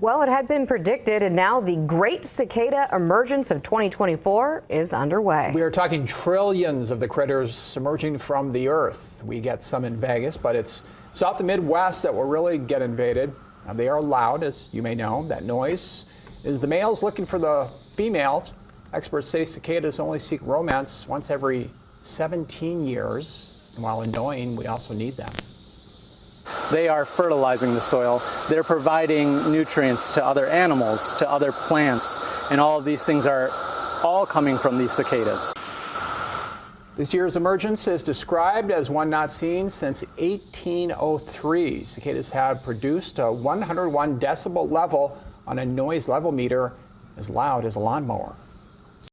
Well, it had been predicted, and now the great cicada emergence of 2024 is underway. We are talking trillions of the critters emerging from the earth. We get some in Vegas, but it's South and Midwest that will really get invaded. Now, they are loud, as you may know. That noise is the males looking for the females. Experts say cicadas only seek romance once every 17 years. And while annoying, we also need them. They are fertilizing the soil. They're providing nutrients to other animals, to other plants, and all of these things are all coming from these cicadas. This year's emergence is described as one not seen since 1803. Cicadas have produced a 101 decibel level on a noise level meter as loud as a lawnmower.